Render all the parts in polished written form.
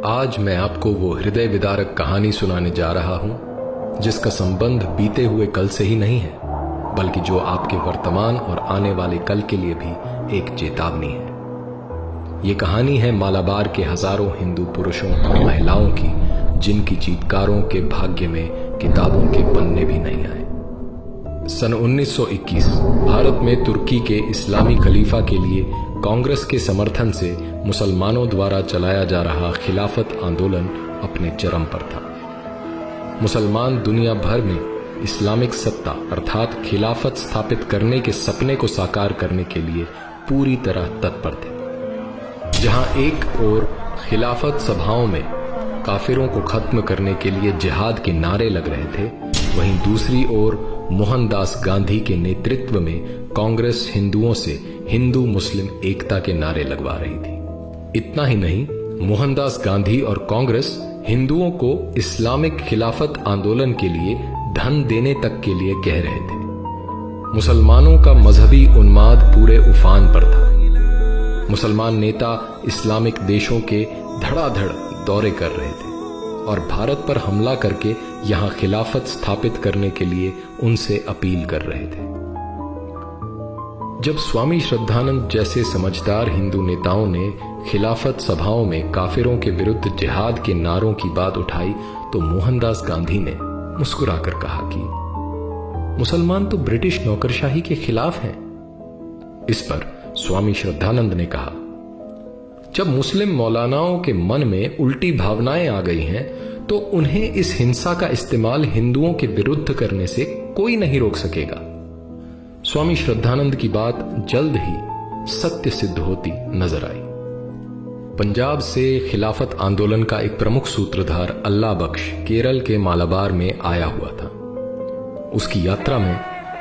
आज मैं आपको वो हृदय विदारक कहानी सुनाने जा रहा हूं जिसका संबंध बीते हुए कल से ही नहीं है, बल्कि जो आपके वर्तमान और आने वाले कल के लिए भी एक चेतावनी है। ये कहानी है मालाबार के हजारों हिंदू पुरुषों और महिलाओं की, जिनकी चीतकारों के भाग्य में किताबों के पन्ने भी नहीं आए। सन 1921 भारत में तुर्की के इस्लामी खलीफा के लिए कांग्रेस के समर्थन से मुसलमानों द्वारा चलाया जा रहा खिलाफत आंदोलन अपने चरम पर था। मुसलमान दुनिया भर में इस्लामिक सत्ता अर्थात खिलाफत स्थापित करने के सपने को साकार करने के लिए पूरी तरह तत्पर थे। जहां एक ओर खिलाफत सभाओं में काफिरों को खत्म करने के लिए जिहाद के नारे लग रहे थे, वहीं दूसरी ओर मोहनदास गांधी के नेतृत्व में कांग्रेस हिंदुओं से हिंदू मुस्लिम एकता के नारे लगवा रही थी। इतना ही नहीं, मोहनदास गांधी और कांग्रेस हिंदुओं को इस्लामिक खिलाफत आंदोलन के लिए धन देने तक के लिए कह रहे थे। मुसलमानों का मजहबी उन्माद पूरे उफान पर था। मुसलमान नेता इस्लामिक देशों के धड़ाधड़ दौरे कर रहे थे और भारत पर हमला करके यहां खिलाफत स्थापित करने के लिए उनसे अपील कर रहे थे। जब स्वामी श्रद्धानंद जैसे समझदार हिंदू नेताओं ने खिलाफत सभाओं में काफिरों के विरुद्ध जिहाद के नारों की बात उठाई तो मोहनदास गांधी ने मुस्कुराकर कहा कि मुसलमान तो ब्रिटिश नौकरशाही के खिलाफ हैं। इस पर स्वामी श्रद्धानंद ने कहा, जब मुस्लिम मौलानाओं के मन में उल्टी भावनाएं आ गई हैं तो उन्हें इस हिंसा का इस्तेमाल हिंदुओं के विरुद्ध करने से कोई नहीं रोक सकेगा। स्वामी श्रद्धानंद की बात जल्द ही सत्य सिद्ध होती नजर आई। पंजाब से खिलाफत आंदोलन का एक प्रमुख सूत्रधार अल्लाह बख्श केरल के मालाबार में आया हुआ था। उसकी यात्रा में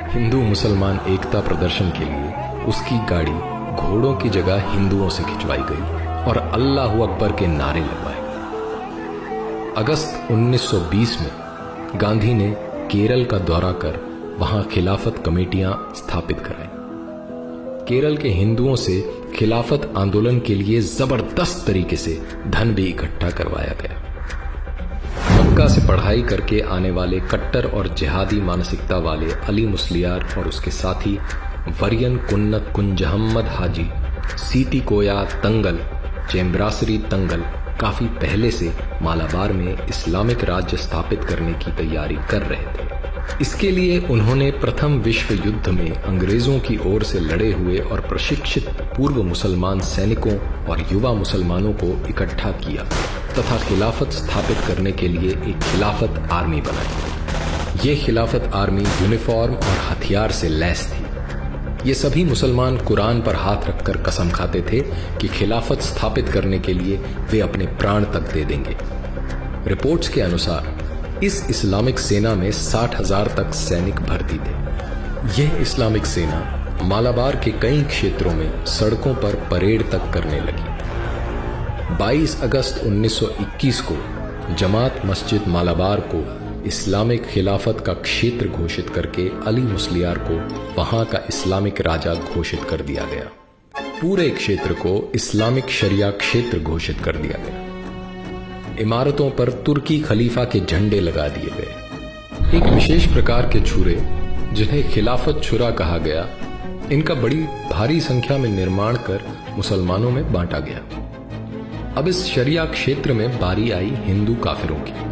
हिंदू मुसलमान एकता प्रदर्शन के लिए उसकी गाड़ी घोड़ों की जगह हिंदुओं से खिंचवाई गई और अल्लाहू अकबर के नारे लगवाए गए। अगस्त 1920 में गांधी ने केरल का दौरा कर वहां खिलाफत कमेटियां स्थापित कराई। केरल के हिंदुओं से खिलाफत आंदोलन के लिए जबरदस्त तरीके से धन भी इकट्ठा करवाया गया। मक्का से पढ़ाई करके आने वाले कट्टर और जिहादी मानसिकता वाले अली मुस्लियार और उसके साथी वरियन कुन्नत कुंजहम्मद हाजी, सीती कोया तंगल, चेम्ब्रासरी तंगल काफी पहले से मालाबार में इस्लामिक राज्य स्थापित करने की तैयारी कर रहे थे। इसके लिए उन्होंने प्रथम विश्व युद्ध में अंग्रेजों की ओर से लड़े हुए और प्रशिक्षित पूर्व मुसलमान सैनिकों और युवा मुसलमानों को इकट्ठा किया तथा खिलाफत स्थापित करने के लिए एक खिलाफत आर्मी बनाई। ये खिलाफत आर्मी यूनिफॉर्म और हथियार से लैस थी। ये सभी मुसलमान कुरान पर हाथ रखकर कसम खाते थे कि खिलाफत स्थापित करने के लिए वे अपने प्राण तक दे देंगे। रिपोर्ट्स के अनुसार इस इस्लामिक सेना में 60,000 तक सैनिक भर्ती थे। यह इस्लामिक सेना मालाबार के कई क्षेत्रों में सड़कों पर परेड तक करने लगी। 22 अगस्त 1921 को जमात मस्जिद मालाबार को इस्लामिक खिलाफत का क्षेत्र घोषित करके अली मुस्लियार को वहां का इस्लामिक राजा घोषित कर दिया गया। पूरे क्षेत्र को इस्लामिक शरिया क्षेत्र घोषित कर दिया गया। इमारतों पर तुर्की खलीफा के झंडे लगा दिए गए। एक विशेष प्रकार के छुरे, जिन्हें खिलाफत छुरा कहा गया, इनका बड़ी भारी संख्या में निर्माण कर मुसलमानों में बांटा गया। अब इस शरिया क्षेत्र में बारी आई हिंदू काफिरों की।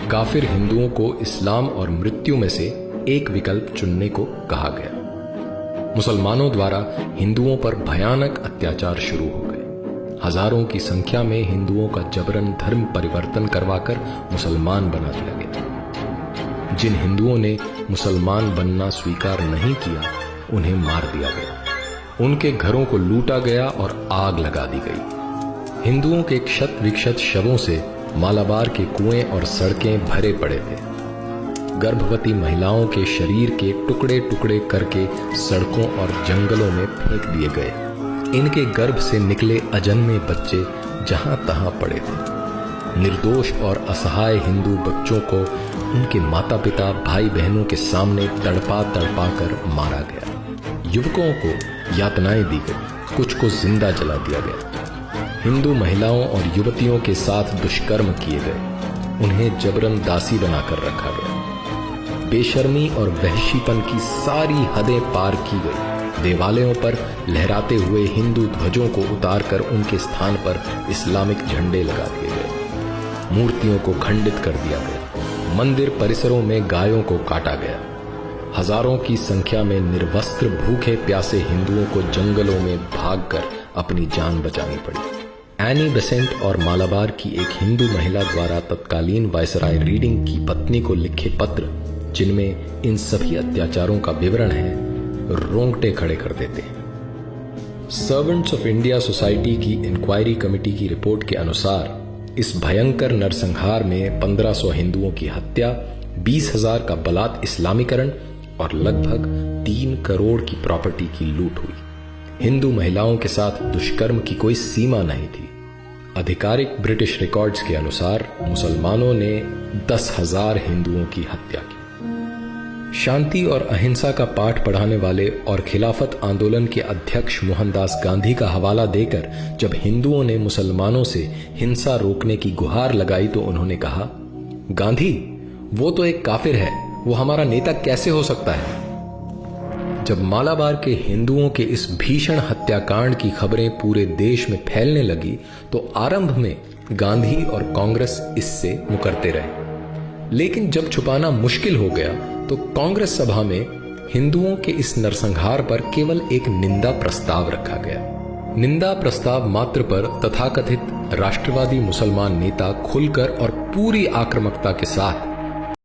काफिर हिंदुओं को इस्लाम और मृत्यु में से एक विकल्प चुनने को कहा गया। मुसलमानों द्वारा हिंदुओं पर भयानक अत्याचार शुरू हो गए। हजारों की संख्या में हिंदुओं का जबरन धर्म परिवर्तन करवाकर मुसलमान बना दिया गया। जिन हिंदुओं ने मुसलमान बनना स्वीकार नहीं किया, उन्हें मार दिया गया। उनके घरों को लूटा गया और आग लगा दी गई। हिंदुओं के क्षत विक्षत शवों से मालाबार के कुएं और सड़कें भरे पड़े थे। गर्भवती महिलाओं के शरीर के टुकड़े टुकड़े करके सड़कों और जंगलों में फेंक दिए गए। इनके गर्भ से निकले अजन्मे बच्चे जहां तहां पड़े थे। निर्दोष और असहाय हिंदू बच्चों को उनके माता पिता भाई बहनों के सामने तड़पा तड़पा कर मारा गया। युवकों को यातनाएं दी गई, कुछ को जिंदा जला दिया गया। हिंदू महिलाओं और युवतियों के साथ दुष्कर्म किए गए, उन्हें जबरन दासी बनाकर रखा गया। बेशर्मी और वहशीपन की सारी हदें पार की गई। देवालयों पर लहराते हुए हिंदू ध्वजों को उतारकर उनके स्थान पर इस्लामिक झंडे लगा दिए गए। मूर्तियों को खंडित कर दिया गया। मंदिर परिसरों में गायों को काटा गया। हजारों की संख्या में निर्वस्त्र भूखे प्यासे हिंदुओं को जंगलों में भागकर अपनी जान बचानी पड़ी। एनी बेसेंट और मालाबार की एक हिंदू महिला द्वारा तत्कालीन वायसराय रीडिंग की पत्नी को लिखे पत्र, जिनमें इन सभी अत्याचारों का विवरण है, रोंगटे खड़े कर देते हैं। सर्वेंट्स ऑफ इंडिया सोसाइटी की इंक्वायरी कमेटी की रिपोर्ट के अनुसार इस भयंकर नरसंहार में 1500 हिंदुओं की हत्या, 20,000 का बलात् इस्लामीकरण और लगभग 3 करोड़ की प्रॉपर्टी की लूट हुई। हिंदू महिलाओं के साथ दुष्कर्म की कोई सीमा नहीं थी। आधिकारिक ब्रिटिश रिकॉर्ड्स के अनुसार मुसलमानों ने 10,000 हिंदुओं की हत्या की। शांति और अहिंसा का पाठ पढ़ाने वाले और खिलाफत आंदोलन के अध्यक्ष मोहनदास गांधी का हवाला देकर जब हिंदुओं ने मुसलमानों से हिंसा रोकने की गुहार लगाई तो उन्होंने कहा, गांधी, वो तो एक काफिर है, वो हमारा नेता कैसे हो सकता है? जब मालाबार के हिंदुओं के इस भीषण हत्याकांड की खबरें पूरे देश में फैलने लगी तो आरंभ में गांधी और कांग्रेस इससे मुकरते रहे। लेकिन जब छुपाना मुश्किल हो गया तो कांग्रेस सभा में हिंदुओं के इस नरसंहार पर केवल एक निंदा प्रस्ताव रखा गया। निंदा प्रस्ताव मात्र पर तथाकथित राष्ट्रवादी मुसलमान नेता खुलकर और पूरी आक्रामकता के साथ